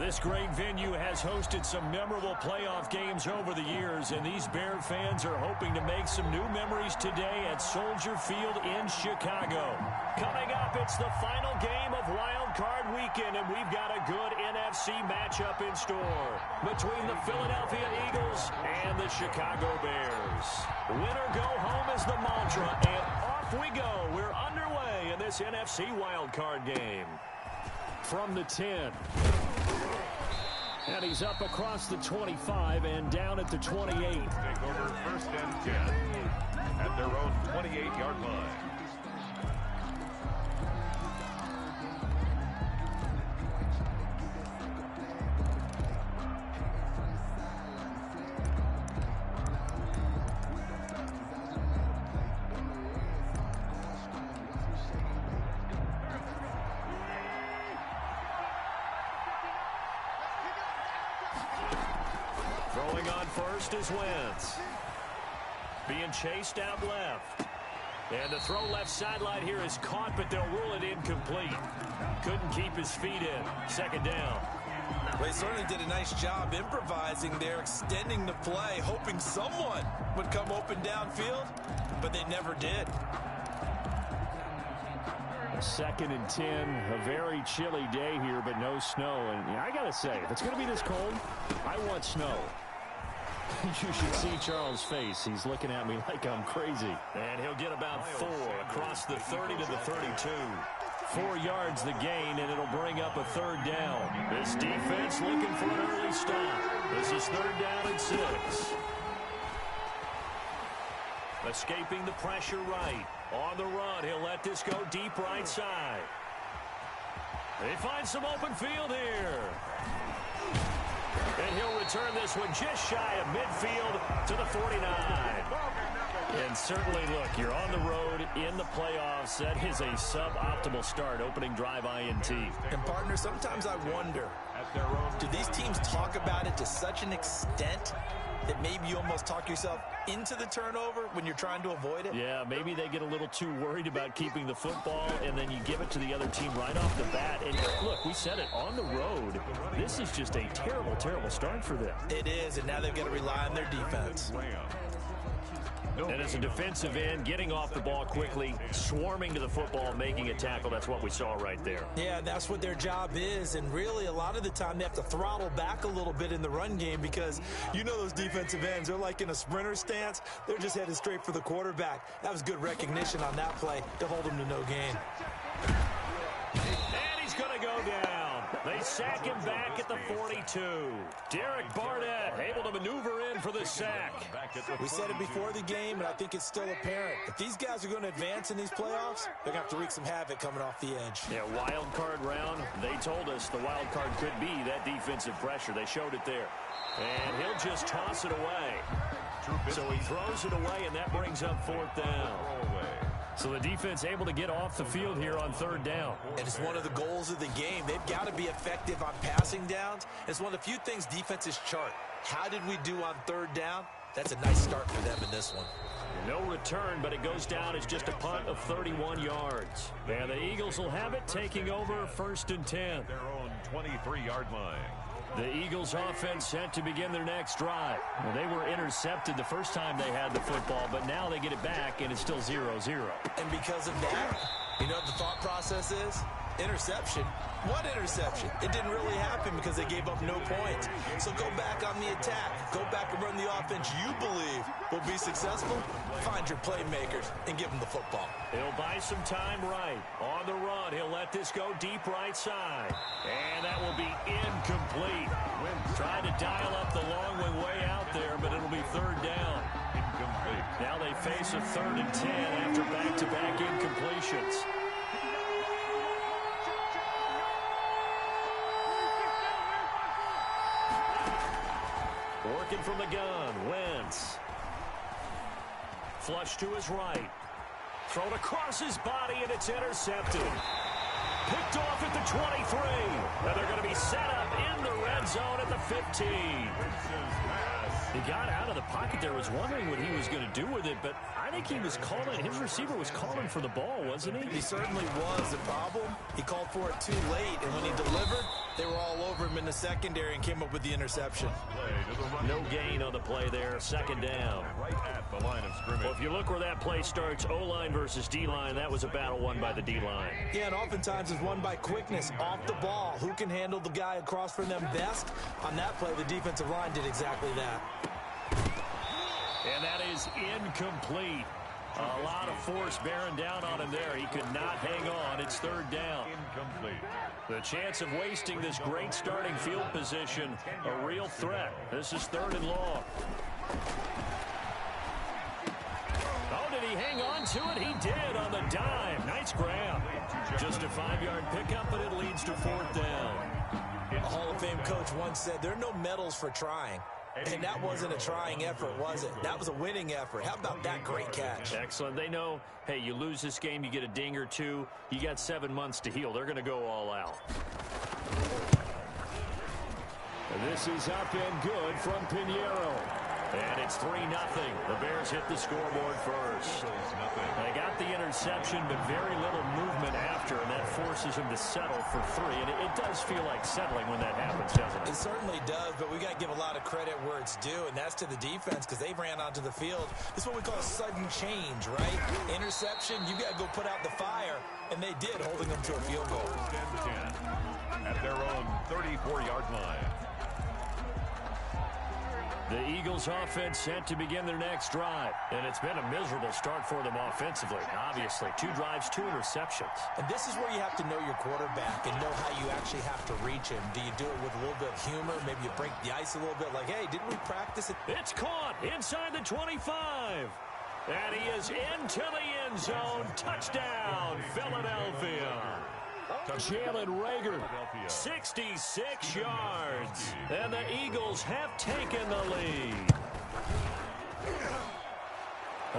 This great venue has hosted some memorable playoff games over the years, and these Bear fans are hoping to make some new memories today at Soldier Field in Chicago. Coming up, it's the final game of Wild Card Weekend, and we've got a good NFC matchup in store between the Philadelphia Eagles and the Chicago Bears. Winner go home is the mantra, and off we go. We're underway in this NFC Wild Card game. From the 10. And he's up across the 25 and down at the 28. Take over first and 10 at their own 28-yard line. Throwing on first is Wentz. Being chased out left. And the throw left sideline here is caught, but they'll rule it incomplete. Couldn't keep his feet in. Second down. Well, he certainly did a nice job improvising there, extending the play, hoping someone would come open downfield, but they never did. Second and 10, a very chilly day here, but no snow. And I got to say, if it's going to be this cold, I want snow. You should see Charles' face. He's looking at me like I'm crazy. And he'll get about 4 across the 30 to the 32. 4 yards the gain, and it'll bring up a third down. This defense looking for an early stop. This is third down and 6. Escaping the pressure right. On the run, he'll let this go deep right side. They find some open field here. And he'll return this one just shy of midfield to the 49. And certainly, look, you're on the road in the playoffs. That is a suboptimal start, opening drive INT. And, partner, sometimes I wonder, do these teams talk about it to such an extent that maybe you almost talk yourself into the turnover when you're trying to avoid it? Yeah, maybe they get a little too worried about keeping the football, and then you give it to the other team right off the bat. And look, we said it, on the road, this is just a terrible, terrible start for them. It is, and now they've got to rely on their defense. And as a defensive end, getting off the ball quickly, swarming to the football, making a tackle, that's what we saw right there. Yeah, that's what their job is, and really a lot of the time they have to throttle back a little bit in the run game because you know those defensive ends, they're like in a sprinter stance. They're just headed straight for the quarterback. That was good recognition on that play to hold him to no gain. And he's going to go down. They sack him back at the 42. Derek Barnett able to maneuver in for the sack. We said it before the game, and I think it's still apparent. If these guys are going to advance in these playoffs, they're going to have to wreak some havoc coming off the edge. Yeah, wild card round. They told us the wild card could be that defensive pressure. They showed it there. And he'll just toss it away. So he throws it away, and that brings up fourth down. So the defense able to get off the field here on third down. And it's one of the goals of the game. They've got to be effective on passing downs. It's one of the few things defenses chart. How did we do on third down? That's a nice start for them in this one. No return, but it goes down as just a punt of 31 yards. And the Eagles will have it, taking over first and 10. Their own 23-yard line. The Eagles offense set to begin their next drive. Well, they were intercepted the first time they had the football, but now they get it back, and it's still 0-0. And because of that, you know what the thought process is? Interception. What interception? It didn't really happen because they gave up no points. So go back on the attack. Go back and run the offense you believe will be successful. Find your playmakers and give them the football. He'll buy some time right. On the run, he'll let this go deep right side. And that will be incomplete. Trying to dial up the long way out there, but it'll be third down. Incomplete. Now they face a third and 10 after back-to-back incompletions. Working from the gun, Wentz. Flush to his right. Thrown across his body, and it's intercepted. Picked off at the 23. And they're going to be set up in the red zone at the 15. He got out of the pocket there, was wondering what he was going to do with it, but I think he was calling, his receiver was calling for the ball, wasn't he? He certainly was. The problem, he called for it too late, and when he delivered, They were all over him in the secondary and came up with the interception. No gain on the play there. Second down. Right at the line of scrimmage. Well, if you look where that play starts, O-line versus D-line, that was a battle won by the D-line. Yeah, and oftentimes it's won by quickness off the ball. Who can handle the guy across from them best? On that play, the defensive line did exactly that. And that is incomplete. A lot of force bearing down on him there. He could not hang on. It's third down. Incomplete. The chance of wasting this great starting field position, a real threat. This is third and long. Oh, did he hang on to it? He did on the dime. Nice grab. Just a 5-yard pickup, but it leads to fourth down. A Hall of Fame coach once said, there are no medals for trying. And that wasn't a trying effort, was it? That was a winning effort. How about that great catch? Excellent. They know, hey, you lose this game, you get a ding or two. You got 7 months to heal. They're going to go all out. This is up and good from Pinheiro. And it's 3-0. The Bears hit the scoreboard first. They got the interception, but very little movement after, and that forces him to settle for 3. And it does feel like settling when that happens, doesn't it? It certainly does, but we got to give a lot of credit where it's due, and that's to the defense because they ran onto the field. This is what we call a sudden change, right? Interception, you got to go put out the fire, and they did, holding them to a field goal. 10 at their own 34-yard line. The Eagles offense set to begin their next drive. And it's been a miserable start for them offensively. Obviously, 2 drives, 2 interceptions. And this is where you have to know your quarterback and know how you actually have to reach him. Do you do it with a little bit of humor? Maybe you break the ice a little bit like, hey, didn't we practice it? It's caught inside the 25. And he is into the end zone. Touchdown, Philadelphia. Jalen Reagor, 66 yards. And the Eagles have taken the lead.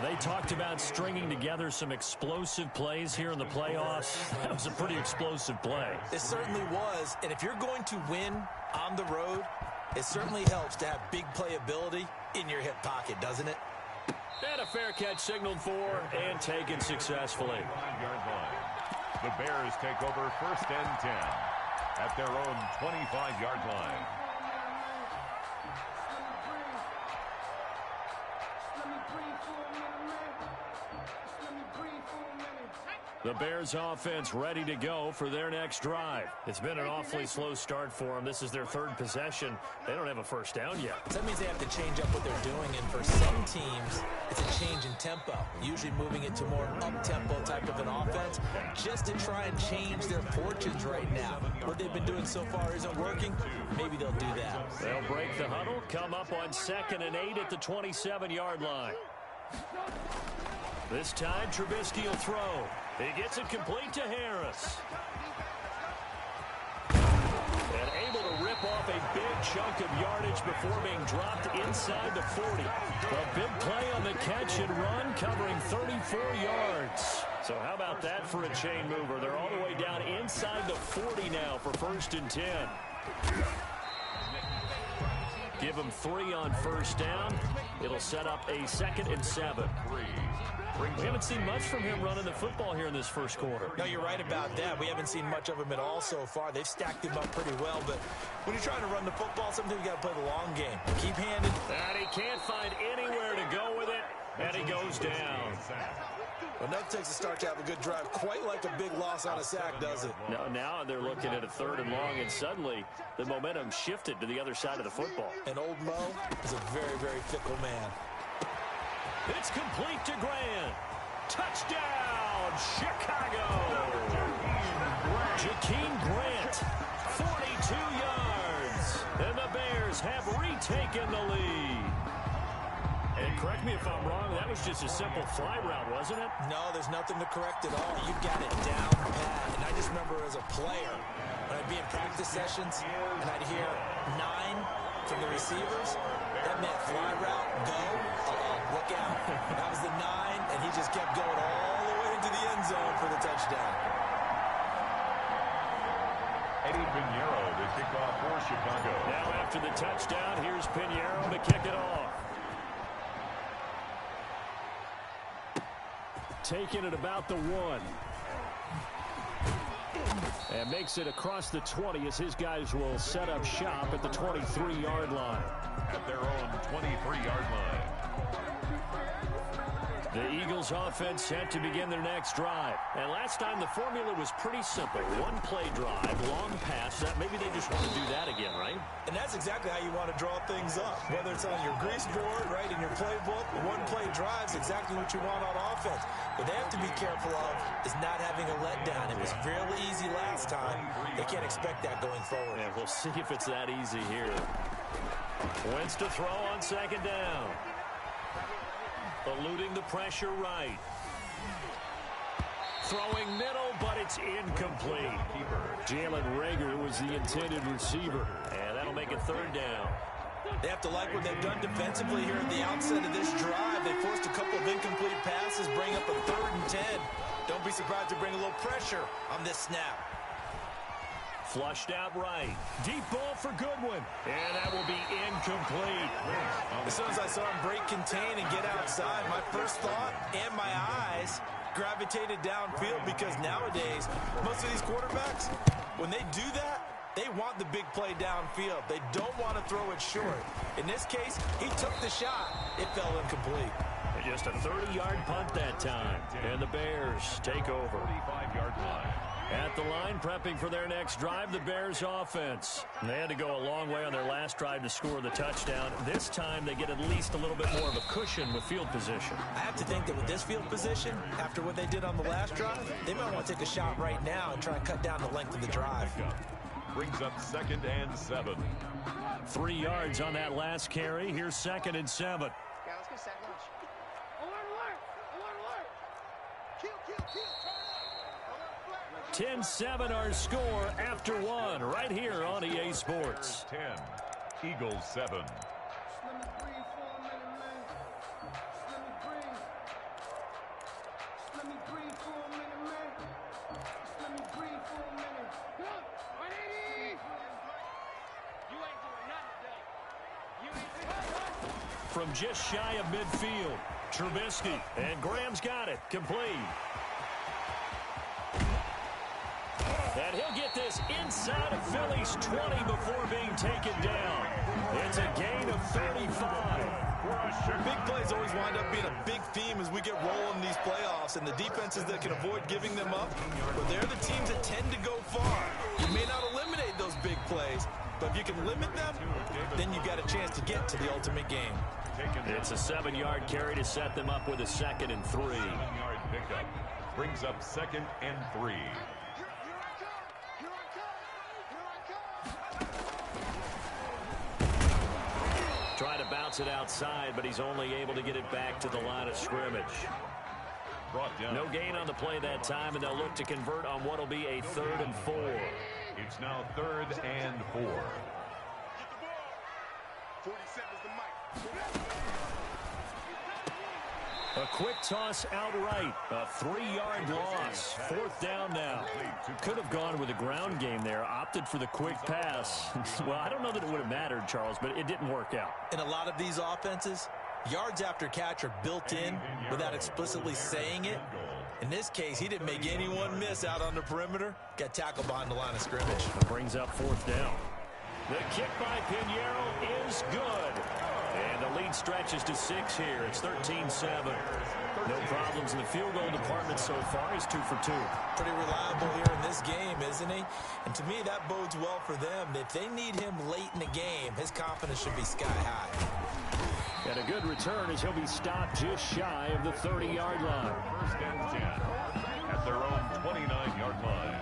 They talked about stringing together some explosive plays here in the playoffs. That was a pretty explosive play. It certainly was. And if you're going to win on the road, it certainly helps to have big playability in your hip pocket, doesn't it? And a fair catch signaled for and taken successfully. 5-yard line. The Bears take over first and 10 at their own 25-yard line. The Bears offense ready to go for their next drive. It's been an awfully slow start for them. This is their 3rd possession. They don't have a first down yet. That means they have to change up what they're doing, and for some teams, it's a change in tempo, usually moving it to more up-tempo type of an offense, just to try and change their fortunes right now. What they've been doing so far isn't working. Maybe they'll do that. They'll break the huddle, come up on 2nd and 8 at the 27-yard line. This time, Trubisky will throw. He gets it complete to Harris. And able to rip off a big chunk of yardage before being dropped inside the 40. A big play on the catch and run, covering 34 yards. So how about that for a chain mover? They're all the way down inside the 40 now for 1st and 10. Give him 3 on first down. It'll set up a 2nd and 7. We haven't seen much from him running the football here in this first quarter. No, you're right about that. We haven't seen much of him at all so far. They've stacked him up pretty well, but when you're trying to run the football, sometimes you got to play the long game. Keep handed. And he can't find anywhere to go with it, and he goes down. Well, nothing takes a start to have a good drive, quite like a big loss on a sack, does it? No, now they're looking at a 3rd and long, and suddenly the momentum shifted to the other side of the football. And old Mo is a very, very fickle man. It's complete to Grant. Touchdown, Chicago. Jakeem Grant, 42 yards. And the Bears have retaken the lead. And correct me if I'm wrong, that was just a simple fly route, wasn't it? No, there's nothing to correct at all. You got it down pat. And I just remember as a player, when I'd be in practice sessions, and I'd hear 9 from the receivers, that meant fly route, go, look out. That was the 9, and he just kept going all the way into the end zone for the touchdown. Eddie Pinheiro to kick off for Chicago. Now after the touchdown, here's Pinheiro to kick it off. Taking it about the 1. And makes it across the 20 as his guys will set up shop at the 23-yard line. At their own 23-yard line. The Eagles offense set to begin their next drive. And last time the formula was pretty simple. One play drive, long pass. Maybe they just want to do that again, right? And that's exactly how you want to draw things up. Whether it's on your grease board, right, in your playbook, one play drive is exactly what you want on offense. What they have to be careful of is not having a letdown. It was really easy last time. They can't expect that going forward. And we'll see if it's that easy here. Wentz to throw on second down. Eluding the pressure right. Throwing middle, but it's incomplete. Jalen Reagor was the intended receiver. And that'll make it third down. They have to like what they've done defensively here at the outset of this drive. They forced a couple of incomplete passes, bring up a 3rd and 10. Don't be surprised to bring a little pressure on this snap. Flushed out right. Deep ball for Goodwin. And that will be incomplete. As soon as I saw him break contain and get outside, my first thought and my eyes gravitated downfield, because nowadays, most of these quarterbacks, when they do that, they want the big play downfield. They don't want to throw it short. In this case, he took the shot. It fell incomplete. Just a 30-yard punt that time. And the Bears take over. 45-yard line. At the line, prepping for their next drive, the Bears offense. They had to go a long way on their last drive to score the touchdown. This time, they get at least a little bit more of a cushion with field position. I have to think that with this field position, after what they did on the last drive, they might want to take a shot right now and try and cut down the length of the drive. Brings up 2nd and 7. 3 yards on that last carry. Here's 2nd and 7. Yeah, let's get set. Alert, alert! Alert, alert! Kill! 10-7 our score after 1 right here on EA Sports. 10, Eagles 7. Let me breathe for a minute, man. Let me breathe. Let me breathe for a minute, man. Let me breathe for a minute. Look, 180! You ain't doing nothing today. You ain't doing nothing. From just shy of midfield, Trubisky. And Graham's got it. Complete. And he'll get this inside of Philly's 20 before being taken down. It's a gain of 35. Big plays always wind up being a big theme as we get rolling in these playoffs, and the defenses that can avoid giving them up, but they're the teams that tend to go far. You may not eliminate those big plays, but if you can limit them, then you've got a chance to get to the ultimate game. It's a 7-yard carry to set them up with a 2nd and 3. 7-yard pickup. Brings up 2nd and 3. Trying to bounce it outside, but he's only able to get it back to the line of scrimmage. No gain on the play that time, and they'll look to convert on what will be a 3rd and 4. It's now 3rd and 4. Get the ball. 47's the mic. A quick toss outright. A 3-yard loss. 4th down now. Could have gone with a ground game there. Opted for the quick pass. Well, I don't know that it would have mattered, Charles, but it didn't work out. In a lot of these offenses, yards after catch are built in without explicitly saying it. In this case, he didn't make anyone miss out on the perimeter. Got tackled behind the line of scrimmage. Brings up 4th down. The kick by Pinheiro is good. And the lead stretches to 6 here. It's 13-7. No problems in the field goal department so far. He's 2 for 2. Pretty reliable here in this game, isn't he? And to me, that bodes well for them. If they need him late in the game, his confidence should be sky high. And a good return as he'll be stopped just shy of the 30-yard line. 1st and 10 at their own 29-yard line.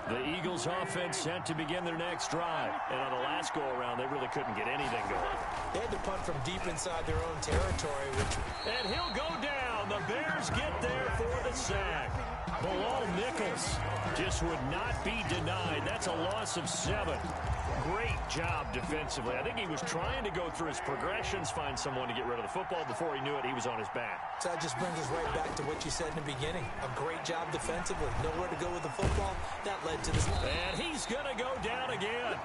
The Eagles offense set to begin their next drive. And on the last go-around, they really couldn't get anything going. They had to punt from deep inside their own territory. And he'll go down. The Bears get there for the sack. Bilal Nichols just would not be denied. That's a loss of 7. Great job defensively. I think he was trying to go through his progressions, find someone to get rid of the football. Before he knew it, he was on his back. So that just brings us right back to what you said in the beginning. A great job defensively. Nowhere to go with the football. That led to this. And he's going to go down again.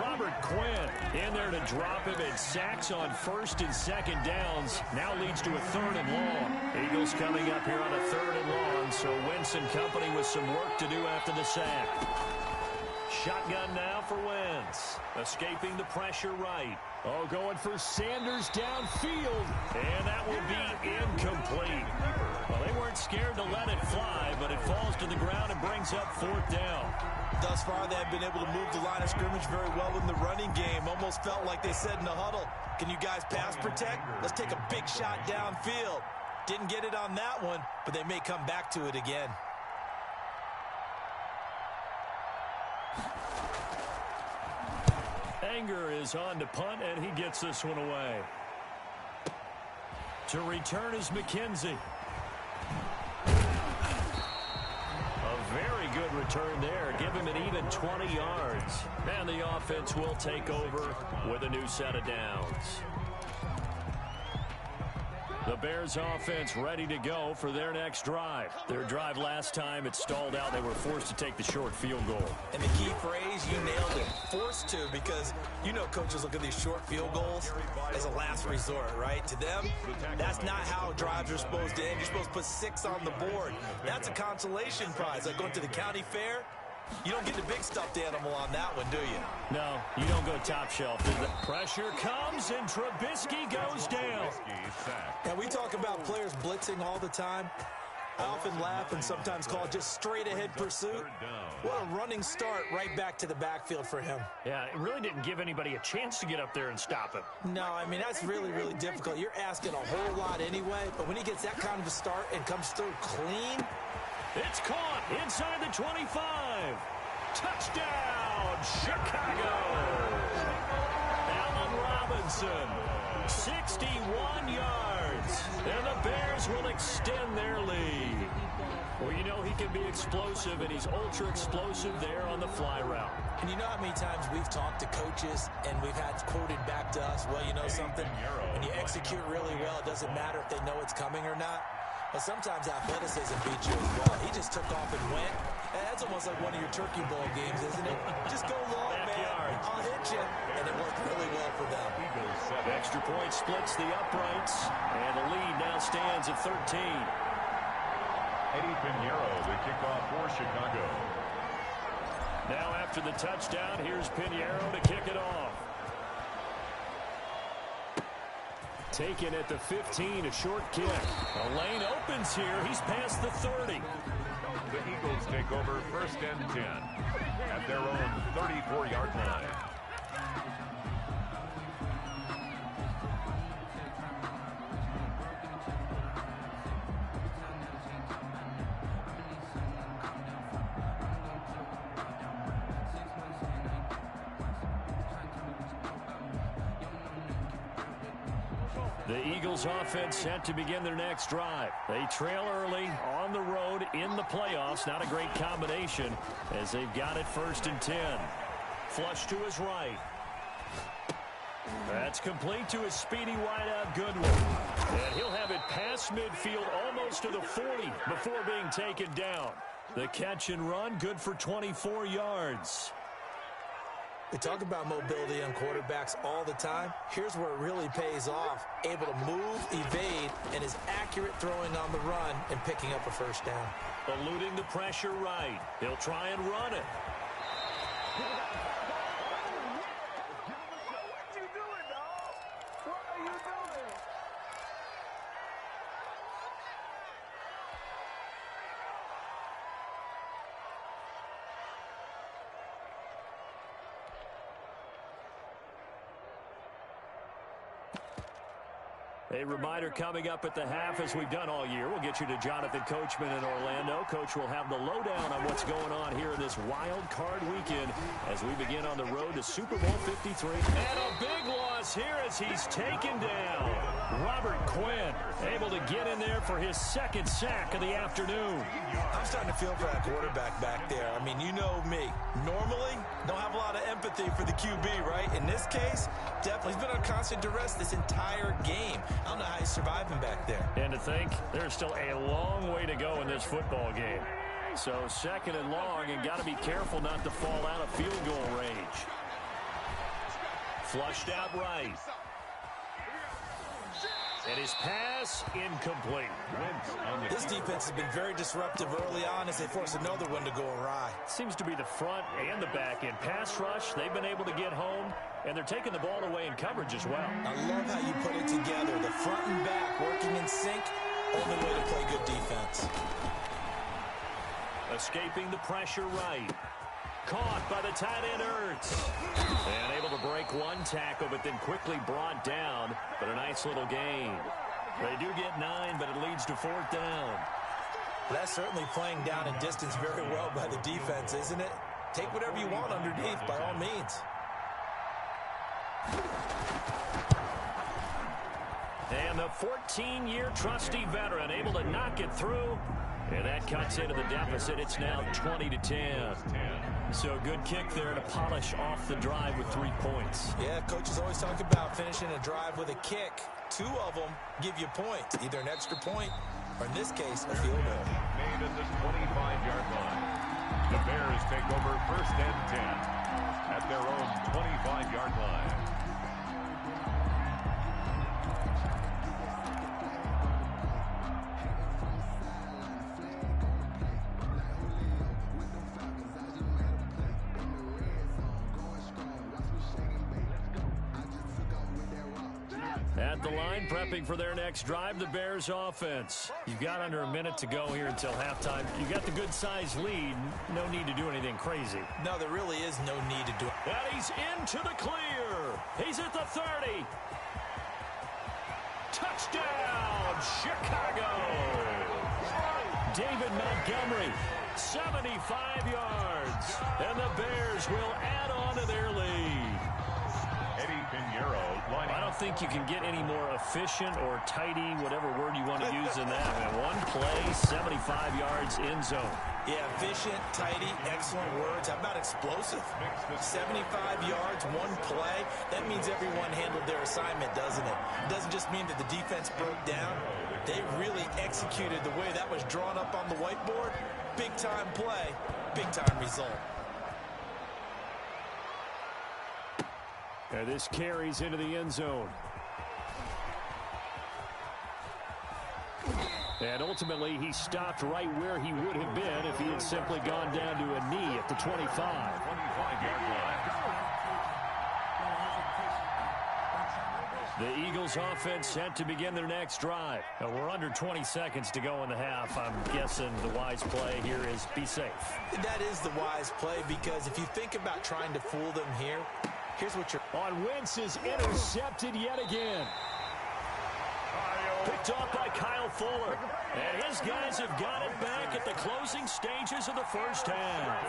Robert Robert Quinn in there to drop him, and sacks on first and second downs. Now leads to a 3rd and long. Eagles coming up here on a 3rd and long, so Wentz and company with some work to do after the sack. Shotgun now for Wentz. Escaping the pressure right. Oh, going for Sanders downfield. And that will be incomplete. Well, they weren't scared to let it fly, but it falls to the ground and brings up 4th down. Thus far, they have been able to move the line of scrimmage very well in the running game. Almost felt like they said in the huddle, can you guys pass protect? Let's take a big shot downfield. Didn't get it on that one, but they may come back to it again. Anger is on to punt, and he gets this one away. To return is McKenzie. A very good return there. Give him an even 20 yards. And the offense will take over with a new set of downs. The Bears offense ready to go for their next drive. Their drive last time, it stalled out. They were forced to take the short field goal. And the key phrase, you nailed it. Forced to, because you know coaches look at these short field goals as a last resort, right? To them, that's not how drives are supposed to end. You're supposed to put 6 on the board. That's a consolation prize. Like going to the county fair, you don't get the big stuffed animal on that one, do you? No, you don't go top shelf. The pressure comes, and Trubisky goes down. Now, we talk about players blitzing all the time. I often laugh and sometimes call it just straight-ahead pursuit. What a running start right back to the backfield for him. Yeah, it really didn't give anybody a chance to get up there and stop him. No, I mean, that's really, really difficult. You're asking a whole lot anyway, but when he gets that kind of a start and comes through clean, it's caught inside the 25. Touchdown, Chicago. Allen Robinson, 61 yards. And the Bears will extend their lead. Well, you know he can be explosive, and he's ultra-explosive there on the fly route. And you know how many times we've talked to coaches and we've had quoted back to us, well, you know something? When you execute really well, it doesn't matter if they know it's coming or not. But sometimes athleticism beats you as well. He just took off and went. And that's almost like one of your Turkey Bowl games, isn't it? Just go long, man. I'll hit you. And it worked really well for them. Extra point splits the uprights. And the lead now stands at 13. Eddie Pinheiro, the kickoff for Chicago. Now after the touchdown, here's Pinheiro to kick it off. Taken at the 15, a short kick. A lane opens here. He's past the 30. The Eagles take over 1st and 10 at their own 34-yard line. The Eagles offense set to begin their next drive. They trail early on the road in the playoffs. Not a great combination as they've got it 1st and 10. Flush to his right. That's complete to his speedy wideout Goodwin. And he'll have it past midfield almost to the 40 before being taken down. The catch and run good for 24 yards. We talk about mobility on quarterbacks all the time. Here's where it really pays off. Able to move, evade, and is accurate throwing on the run and picking up a 1st down. Eluding the pressure right. He'll try and run it. What you doing, dog? What are you doing? A reminder coming up at the half, as we've done all year. We'll get you to Jonathan Coachman in Orlando. Coach will have the lowdown on what's going on here in this wild card weekend as we begin on the road to Super Bowl 53. And a big loss here as he's taken down. Robert Quinn able to get in there for his 2nd sack of the afternoon. I'm starting to feel for that quarterback back there. I mean, you know me. Normally, don't have a lot of empathy for the QB, right? In this case, definitely. He's been under constant duress this entire game. I don't know how he's surviving back there. And to think, there's still a long way to go in this football game. So 2nd and long, and got to be careful not to fall out of field goal range. flushed out right. And his pass incomplete. This defense has been very disruptive early on as they force another one to go awry. Seems to be the front and the back end pass rush. They've been able to get home, and they're taking the ball away in coverage as well. I love how you put it together. The front and back working in sync. Only way to play good defense. Escaping the pressure right. Caught by the tight end Ertz. And able to break one tackle, but then quickly brought down. But a nice little gain. They do get 9, but it leads to 4th down. That's certainly playing down and distance very well by the defense, isn't it? Take whatever you want underneath, by all means. And the 14-year trusty veteran able to knock it through. And that cuts into the deficit. It's now 20-10. So a good kick there to polish off the drive with 3 points. Yeah, coaches always talk about finishing a drive with a kick. 2 of them give you points, either an extra point or, in this case, a field goal. Made at the 25-yard line. The Bears take over 1st and 10 at their own 25-yard line. At the line, prepping for their next drive, the Bears offense. You've got under a minute to go here until halftime. You've got the good-sized lead. No need to do anything crazy. No, there really is no need to do it. And he's into the clear. He's at the 30. Touchdown, Chicago. David Montgomery, 75 yards. And the Bears will add on to their lead. I don't think you can get any more efficient or tidy, whatever word you want to use in that. Man, one play, 75 yards in zone. Yeah, efficient, tidy, excellent words. How about explosive? 75 yards, one play. That means everyone handled their assignment, doesn't it? It doesn't just mean that the defense broke down. They really executed the way that was drawn up on the whiteboard. Big-time play, big-time result. And this carries into the end zone. And ultimately, he stopped right where he would have been if he had simply gone down to a knee at the 25. 25-yard line. The Eagles offense set to begin their next drive. And we're under 20 seconds to go in the half. I'm guessing the wise play here is be safe. That is the wise play, because if you think about trying to fool them here, here's what you're... On Wentz is intercepted yet again. Picked off by Kyle Fuller. And his guys have got it back at the closing stages of the first half.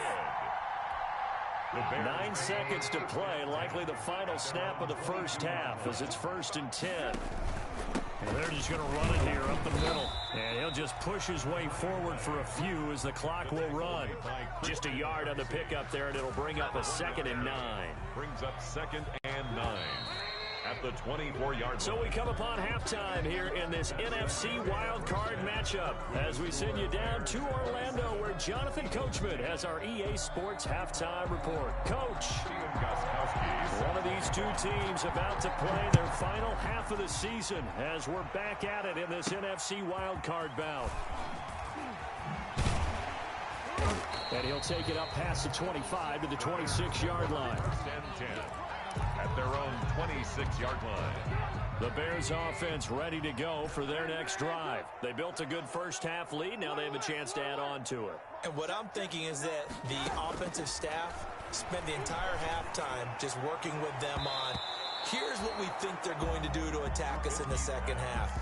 9 seconds to play, likely the final snap of the first half as it's 1st and 10. And they're just going to run it here up the middle. And he'll just push his way forward for a few as the clock will run. Just a yard on the pickup there, and it'll bring up a 2nd and 9. Brings up 2nd and 9 at the 24-yard line. So we come upon halftime here in this NFC wildcard matchup as we send you down to Orlando, where Jonathan Coachman has our EA Sports halftime report. Coach, one of these two teams about to play their final half of the season as we're back at it in this NFC wildcard bout. And he'll take it up past the 25 to the 26-yard line. 1st and 10 at their own 26-yard line. The Bears offense ready to go for their next drive. They built a good first half lead. Now they have a chance to add on to it. And what I'm thinking is that the offensive staff spend the entire halftime just working with them on, here's what we think they're going to do to attack us in the second half.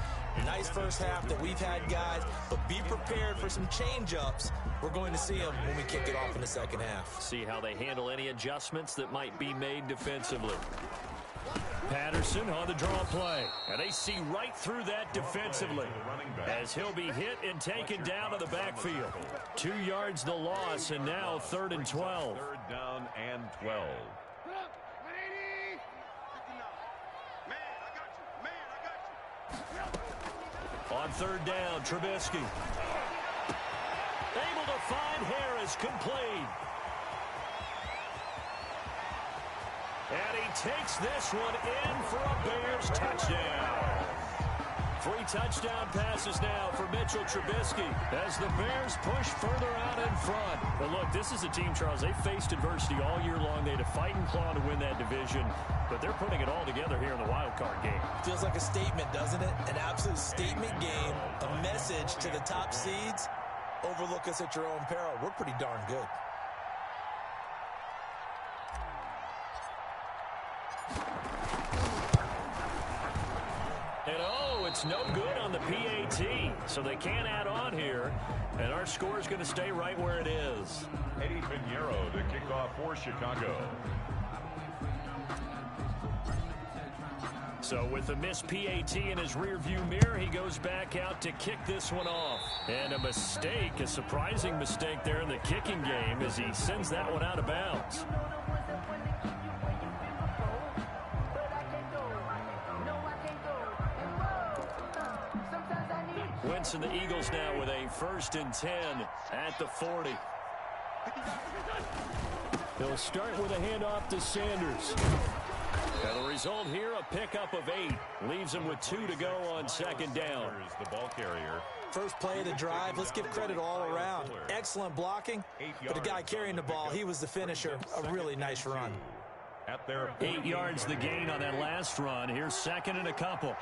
Nice first half that we've had, guys, but be prepared for some change-ups. We're going to see them when we kick it off in the second half. See how they handle any adjustments that might be made defensively. Patterson on the draw play. And they see right through that defensively as he'll be hit and taken down to the backfield. 2 yards the loss, and now 3rd and 12. 3rd down and 12. On 3rd down, Trubisky. Able to find Harris, complete. And he takes this one in for a Bears touchdown. 3 touchdown passes now for Mitchell Trubisky as the Bears push further out in front. But look, this is a team, Charles, they faced adversity all year long. They had to fight and claw to win that division, but they're putting it all together here in the wild card game. Feels like a statement, doesn't it? An absolute statement game, a message to the top seeds. Overlook us at your own peril. We're pretty darn good. And oh, it's no good on the PAT, so they can't add on here, and our score is going to stay right where it is. Eddie Pinheiro to kick off for Chicago. So with the missed PAT in his rearview mirror, he goes back out to kick this one off. And a mistake, a surprising mistake there in the kicking game as he sends that one out of bounds. Wentz and the Eagles now with a 1st and 10 at the 40. He'll start with a handoff to Sanders. Now the result here, a pickup of 8. Leaves him with 2 to go on 2nd down. The ball carrier. First play of the drive, let's give credit all around. Excellent blocking, but the guy carrying the ball, he was the finisher. A really nice run. At their 8 yards the gain on that last run. Here's 2nd and a couple.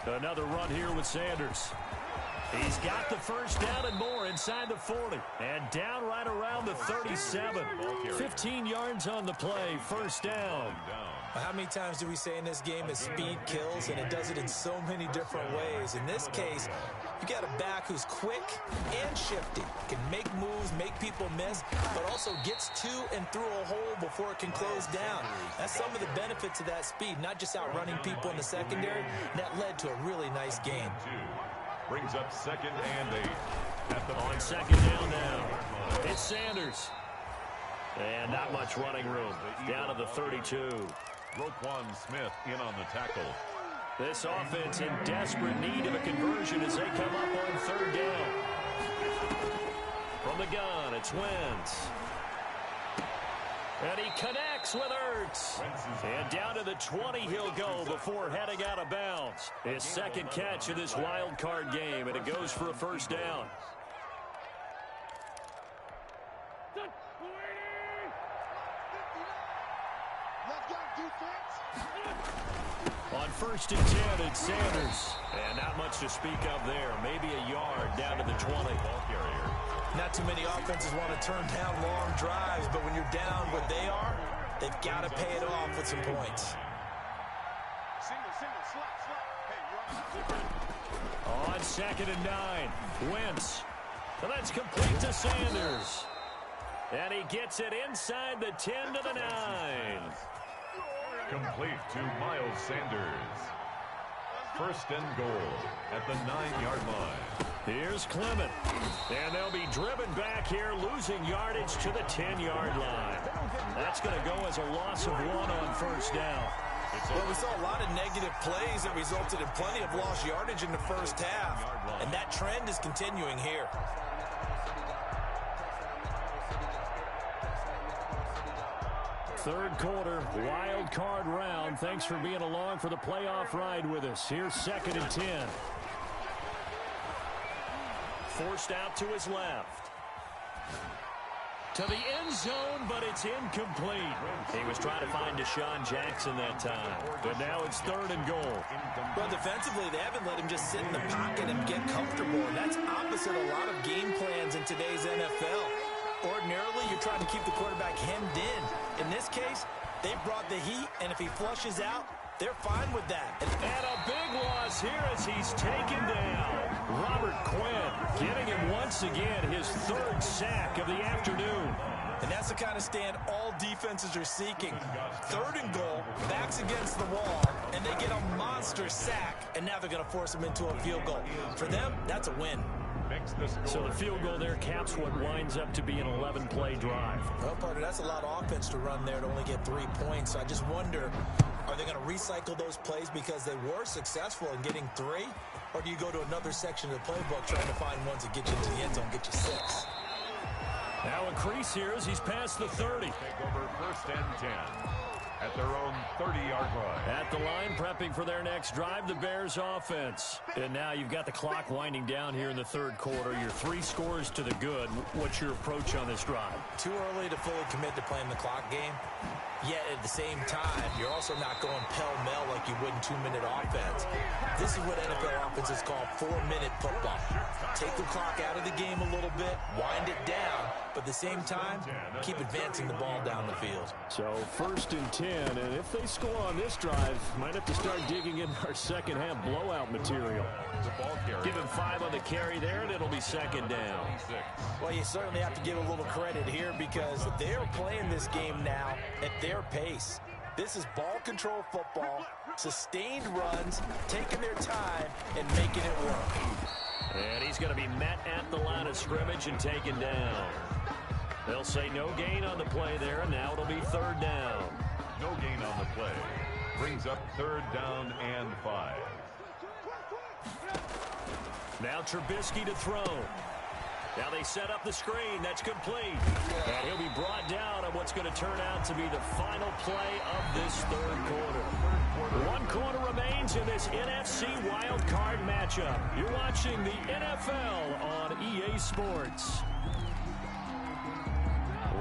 Another run here with Sanders. He's got the 1st down and more inside the 40. And down right around the 37. 15 yards on the play. 1st down. How many times do we say in this game that speed kills, and it does it in so many different ways? In this case, you got a back who's quick and shifty, can make moves, make people miss, but also gets to and through a hole before it can close down. That's some of the benefits of that speed, not just outrunning people in the secondary. That led to a really nice game. Brings up 2nd and 8. On 2nd down now. It's Sanders. And not much running room. Down to the 32. Roquan Smith in on the tackle. This offense in desperate need of a conversion as they come up on 3rd down. From the gun, it's Wentz. And he connects with Ertz. And down to the 20 he'll go before heading out of bounds. His 2nd catch of this wild card game, and it goes for a 1st down. On 1st and 10, it's Sanders. And not much to speak of there. Maybe a yard down to the 20. Ball carrier. Not too many offenses want to turn down long drives, but when you're down what they are, they've got to pay it off with some points. On 2nd and 9, Wentz. And that's complete to Sanders. And he gets it inside the 10 to the 9. Complete to Miles Sanders. 1st and goal at the 9-yard line. Here's Clement. And they'll be driven back here, losing yardage to the 10-yard line. That's going to go as a loss of 1 on 1st down. Well, we saw a lot of negative plays that resulted in plenty of lost yardage in the 1st half. And that trend is continuing here. Third quarter, wild card round. Thanks for being along for the playoff ride with us. Here's 2nd and 10. Forced out to his left. To the end zone, but it's incomplete. He was trying to find Deshaun Jackson that time. But now it's 3rd and goal. Well, defensively, they haven't let him just sit in the pocket and get comfortable. And that's opposite a lot of game plans in today's NFL. Ordinarily, you're trying to keep the quarterback hemmed in. In this case, they brought the heat, and if he flushes out, they're fine with that. And a big loss here as he's taken down. Robert Quinn giving him once again his 3rd sack of the afternoon. And that's the kind of stand all defenses are seeking. 3rd and goal, backs against the wall, and they get a monster sack, and now they're going to force him into a field goal. For them, that's a win. So the field goal there caps what winds up to be an 11-play drive. Well, partner, that's a lot of offense to run there to only get 3 points. So I just wonder, are they going to recycle those plays because they were successful in getting 3? Or do you go to another section of the playbook trying to find ones that get you into the end zone, get you 6? Now a crease here as he's past the 30. Take over first and 10 at their own 30-yard line. At the line, prepping for their next drive, the Bears offense. And now you've got the clock winding down here in the third quarter. Your 3 scores to the good. What's your approach on this drive? Too early to fully commit to playing the clock game. Yet at the same time, you're also not going pell-mell like you would in 2-minute offense. This is what NFL offenses call 4-minute football. Take the clock out of the game a little bit, wind it down, but at the same time, keep advancing the ball down the field. So first and 10, and if they score on this drive, might have to start digging in our second half blowout material. Give him 5 on the carry there, and it'll be second down. Well, you certainly have to give a little credit here because they're playing this game now at their pace. This is ball control football, sustained runs, taking their time, and making it work. And he's going to be met at the line of scrimmage and taken down. They'll say no gain on the play there, and now it'll be third down. No gain on the play. Brings up third down and 5. Now Trubisky to throw. Now they set up the screen. That's complete. And he'll be brought down on what's going to turn out to be the final play of this third quarter. 1 quarter remains in this NFC wildcard matchup. You're watching the NFL on EA Sports.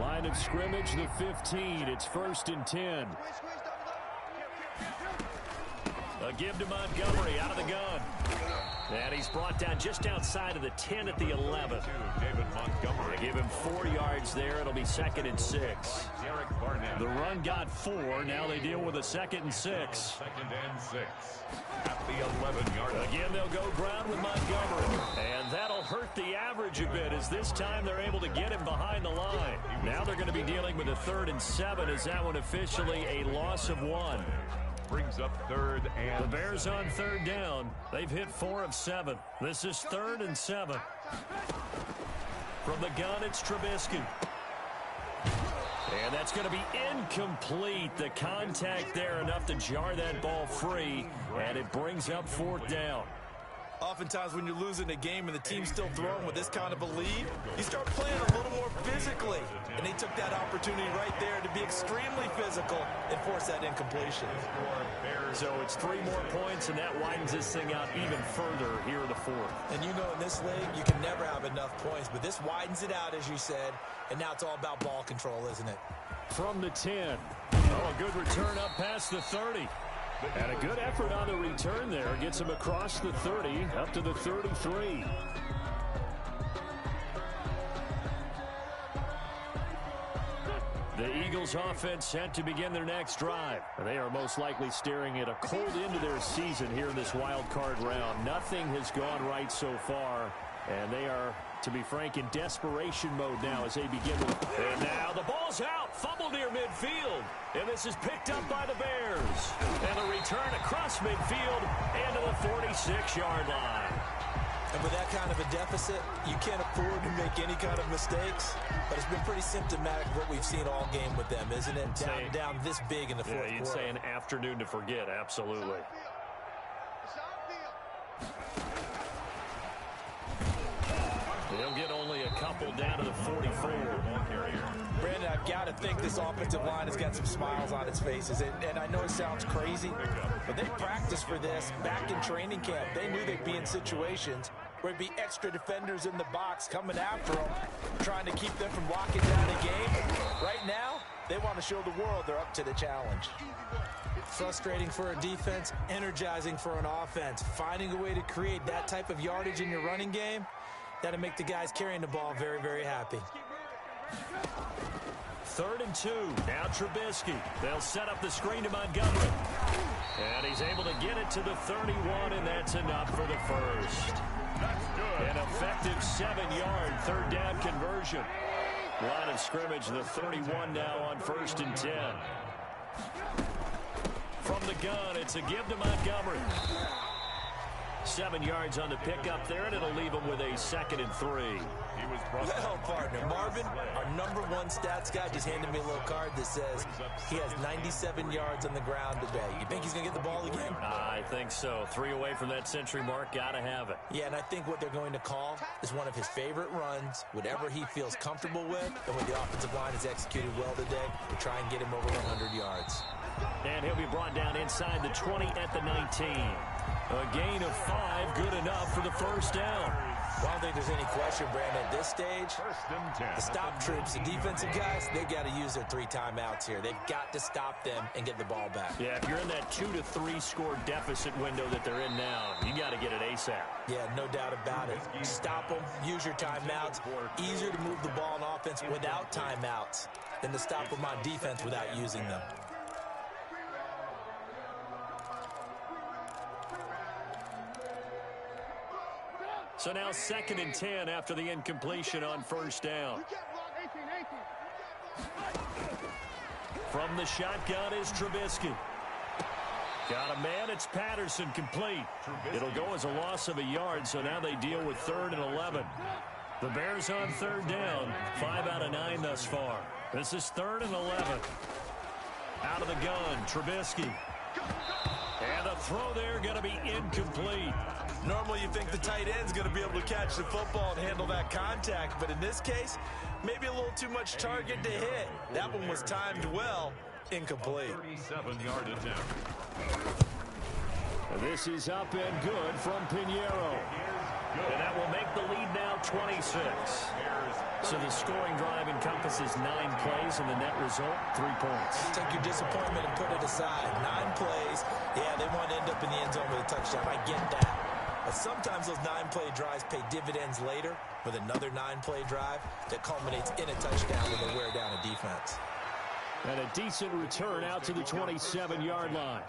Line of scrimmage, the 15. It's first and 10. A give to Montgomery out of the gun. And he's brought down just outside of the 10 at the 11. David Montgomery. They give him 4 yards there. It'll be second and 6. The run got 4. Now they deal with a second and 6. Second and 6 at the 11-yard line. Again, they'll go ground with Montgomery. And that'll hurt the average a bit as this time they're able to get him behind the line. Now they're going to be dealing with a 3rd and 7 as that one officially a loss of 1. Brings up third and the Bears on third down. They've hit 4 of 7. This is 3rd and 7. From the gun, it's Trubisky. And that's going to be incomplete. The contact there enough to jar that ball free. And it brings up 4th down. Oftentimes when you're losing a game and the team's still throwing with this kind of a lead, you start playing a little more physically. And they took that opportunity right there to be extremely physical and force that incompletion. So it's 3 more points, and that widens this thing out even further here in the 4th. And you know in this league, you can never have enough points. But this widens it out, as you said. And now it's all about ball control, isn't it? From the 10. Oh, a good return up past the 30. And a good effort on the return there. Gets him across the 30 up to the 33. The Eagles offense set to begin their next drive. And they are most likely staring at a cold end to their season here in this wild card round. Nothing has gone right so far. And they are, to be frank, in desperation mode now as they begin. And now the ball's out. Fumble near midfield. And this is picked up by the Bears. And a return across midfield and to the 46-yard line. And with that kind of a deficit, you can't afford to make any kind of mistakes. But it's been pretty symptomatic of what we've seen all game with them, isn't it? Down this big in the fourth quarter. You'd say an afternoon to forget, absolutely. They'll get only a couple down to the 44. Brandon, I've got to think this offensive line has got some smiles on its faces. And I know it sounds crazy, but they practiced for this back in training camp. They knew they'd be in situations where it'd be extra defenders in the box coming after them, trying to keep them from locking down a game. Right now, they want to show the world they're up to the challenge. Frustrating for a defense, energizing for an offense. Finding a way to create that type of yardage in your running game, that'll make the guys carrying the ball very, very happy. 3rd and 2. Now Trubisky. They'll set up the screen to Montgomery. And he's able to get it to the 31, and that's enough for the first. that's good. An effective 7-yard 3rd down conversion. Line of scrimmage, the 31 now on 1st and 10. From the gun, it's a give to Montgomery. 7 yards on the pickup there, and it'll leave him with a 2nd and 3. He was brought Well, partner, Marvin, our #1 stats guy just handed me a little card that says he has 97 yards on the ground today. You think he's going to get the ball again? I think so. 3 away from that century mark. Got to have it. Yeah, and I think what they're going to call is one of his favorite runs, whatever he feels comfortable with, and when the offensive line has executed well today, to try and get him over 100 yards. And he'll be brought down inside the 20 at the 19. A gain of 5, good enough for the first down. Well, I don't think there's any question, Brandon, at this stage, first and 10. the stop troops, the defensive guys, they've got to use their 3 timeouts here. They've got to stop them and get the ball back. Yeah, if you're in that 2 to 3 score deficit window that they're in now, you got to get it ASAP. Yeah, no doubt about it. Stop them, use your timeouts. Easier to move the ball on offense without timeouts than to stop them on defense without using them. So now 2nd and 10 after the incompletion on first down. From the shotgun is Trubisky. Got a man, it's Patterson, complete. It'll go as a loss of a yard, so now they deal with 3rd and 11. The Bears on 3rd down, 5 out of 9 thus far. This is 3rd and 11. Out of the gun, Trubisky. And the throw there going to be incomplete. Normally you think the tight end's going to be able to catch the football and handle that contact, but in this case, maybe a little too much target to hit. That one was timed well. Incomplete. 37-yard attempt. This is up and good from Pinheiro. And that will make the lead now 26. So the scoring drive encompasses 9 plays, and the net result, 3 points. Take your disappointment and put it aside. 9 plays. Yeah, they want to end up in the end zone with a touchdown. I get that. But sometimes those 9-play drives pay dividends later with another 9-play drive that culminates in a touchdown when they wear down a defense. And a decent return out to the 27-yard line.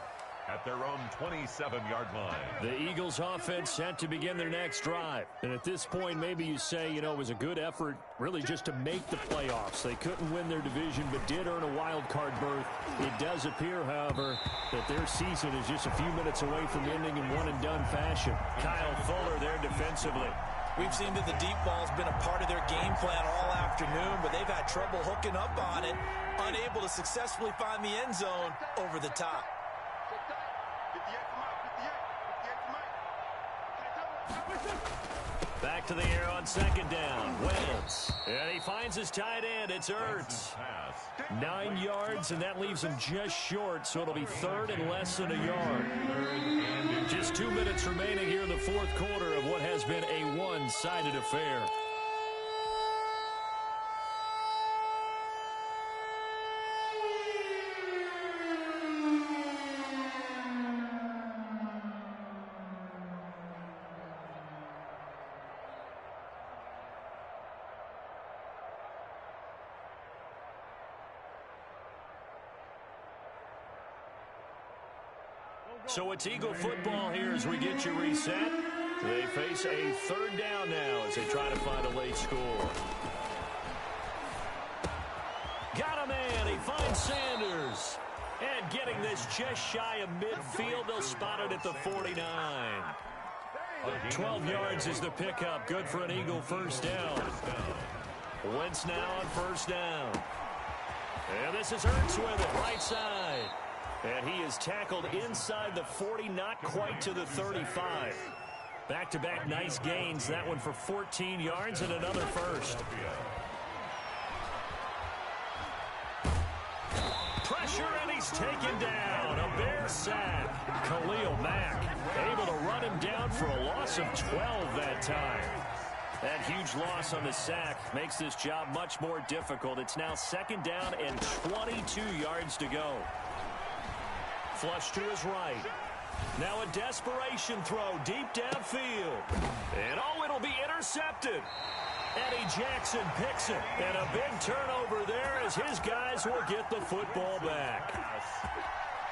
At their own 27-yard line. The Eagles offense set to begin their next drive. And at this point, maybe you say, it was a good effort really just to make the playoffs. They couldn't win their division, but did earn a wild card berth. It does appear, however, that their season is just a few minutes away from ending in one-and-done fashion. Kyle Fuller there defensively. We've seen that the deep ball's been a part of their game plan all afternoon, but they've had trouble hooking up on it, unable to successfully find the end zone over the top. Back to the air on 2nd down. Wentz. And he finds his tight end. It's Ertz. 9 yards, and that leaves him just short, so it'll be 3rd and less than a yard. Just 2 minutes remaining here in the 4th quarter of what has been a one-sided affair. So it's Eagle football here as we get you reset. They face a 3rd down now as they try to find a late score. Got a man. He finds Sanders. And getting this just shy of midfield, they'll spot it at the 49. 12 yards is the pickup. Good for an Eagle first down. Wentz now on first down. And this is Ertz with it, right side. And he is tackled inside the 40, not quite to the 35. Back-to-back nice gains. That one for 14 yards and another first. Pressure, and he's taken down. A Bear sack. Khalil Mack able to run him down for a loss of 12 that time. That huge loss on the sack makes this job much more difficult. It's now 2nd down and 22 yards to go. Flush to his right. Now a desperation throw deep downfield. And it'll be intercepted. Eddie Jackson picks it. And a big turnover there as his guys will get the football back.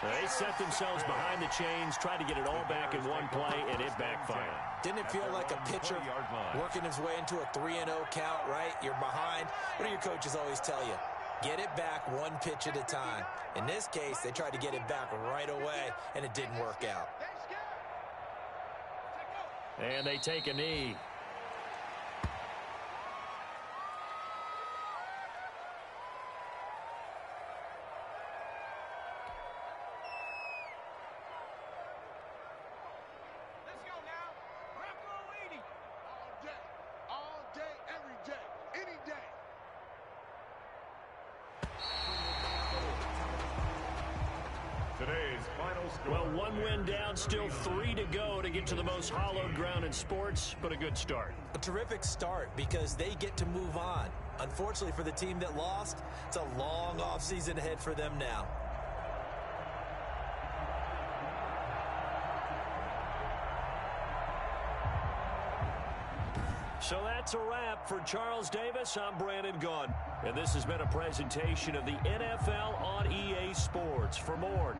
They set themselves behind the chains, tried to get it all back in one play, and it backfired. Didn't it feel like a pitcher working his way into a 3-0 count, right? You're behind. What do your coaches always tell you? Get it back one pitch at a time. In this case, they tried to get it back right away, and it didn't work out. And they take a knee. Let's go now. Rocco Eady. All day, every day, any day. Today's final score. Well, one win down, still 3 to go to get to the most hallowed ground in sports, but a good start. A terrific start because they get to move on. Unfortunately for the team that lost, it's a long offseason ahead for them now. So that's a wrap for Charles Davis. I'm Brandon Gaudin. And this has been a presentation of the NFL on EA Sports. For more,